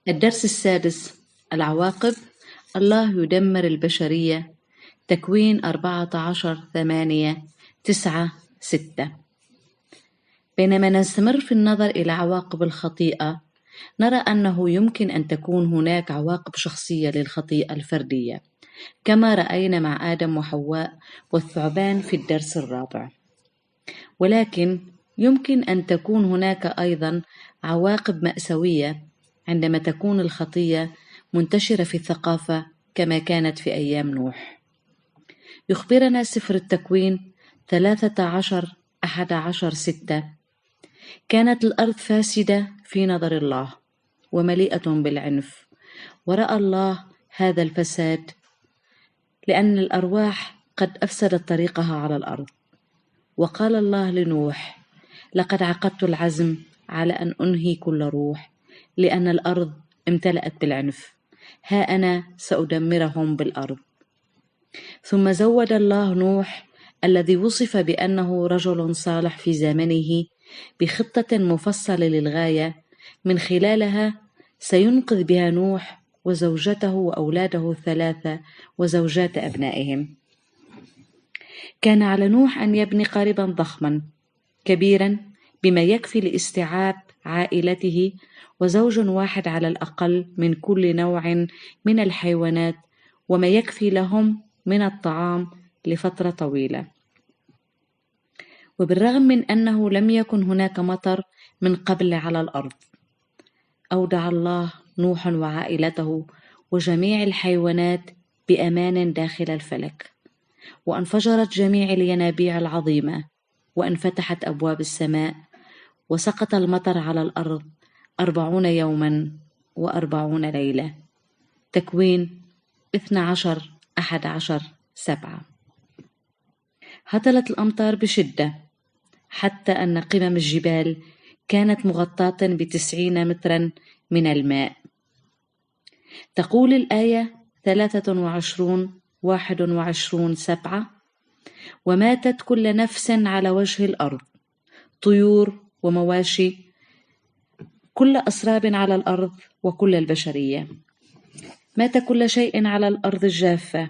الدرس السادس: العواقب. الله يدمر البشرية. تكوين 14:8-9-6. بينما نستمر في النظر إلى عواقب الخطيئة، نرى أنه يمكن أن تكون هناك عواقب شخصية للخطيئة الفردية، كما رأينا مع آدم وحواء والثعبان في الدرس الرابع. ولكن يمكن أن تكون هناك أيضا عواقب مأساوية عندما تكون الخطية منتشرة في الثقافة كما كانت في أيام نوح. يخبرنا سفر التكوين 13:11-6: كانت الأرض فاسدة في نظر الله ومليئة بالعنف، ورأى الله هذا الفساد لأن الأرواح قد أفسدت طريقها على الأرض. وقال الله لنوح: لقد عقدت العزم على أن أنهي كل روح، لأن الأرض امتلأت بالعنف، ها أنا سأدمرهم بالأرض. ثم زود الله نوح الذي وصف بأنه رجل صالح في زمنه بخطة مفصلة للغاية، من خلالها سينقذ بها نوح وزوجته وأولاده 3 وزوجات أبنائهم. كان على نوح أن يبني قاربا ضخما كبيرا بما يكفي لاستيعاب عائلته وزوج واحد على الأقل من كل نوع من الحيوانات، وما يكفي لهم من الطعام لفترة طويلة. وبالرغم من أنه لم يكن هناك مطر من قبل على الأرض، أودع الله نوح وعائلته وجميع الحيوانات بأمان داخل الفلك، وانفجرت جميع الينابيع العظيمة، وانفتحت أبواب السماء، وسقط المطر على الأرض 40 يوما و40 ليلة. تكوين 12:11-7. هطلت الأمطار بشدة حتى أن قمم الجبال كانت مغطاة ب90 مترا من الماء. تقول الآية 23:21-7: وماتت كل نفس على وجه الأرض، طيور ومواشي، كل أسراب على الأرض، وكل البشرية. مات كل شيء على الأرض الجافة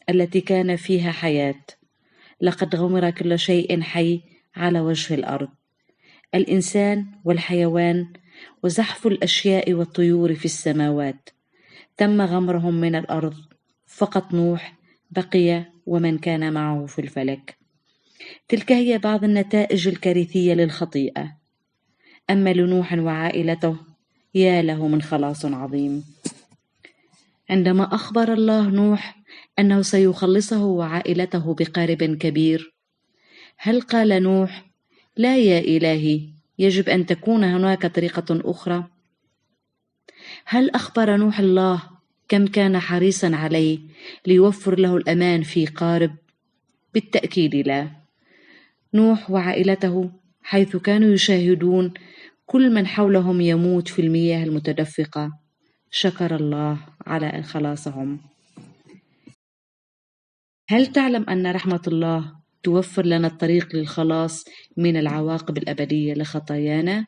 التي كان فيها حياة. لقد غمر كل شيء حي على وجه الأرض، الإنسان والحيوان، وزحف الأشياء والطيور في السماوات. تم غمرهم من الأرض، فقط نوح بقي ومن كان معه في الفلك. تلك هي بعض النتائج الكارثية للخطيئة. أما لنوح وعائلته، يا له من خلاص عظيم. عندما أخبر الله نوح أنه سيخلصه وعائلته بقارب كبير، هل قال نوح: لا يا إلهي، يجب أن تكون هناك طريقة أخرى؟ هل أخبر نوح الله كم كان حريصا عليه ليوفر له الأمان في قارب؟ بالتأكيد لا. نوح وعائلته حيث كانوا يشاهدون كل من حولهم يموت في المياه المتدفقة، شكر الله على خلاصهم. هل تعلم أن رحمة الله توفر لنا الطريق للخلاص من العواقب الأبدية لخطايانا؟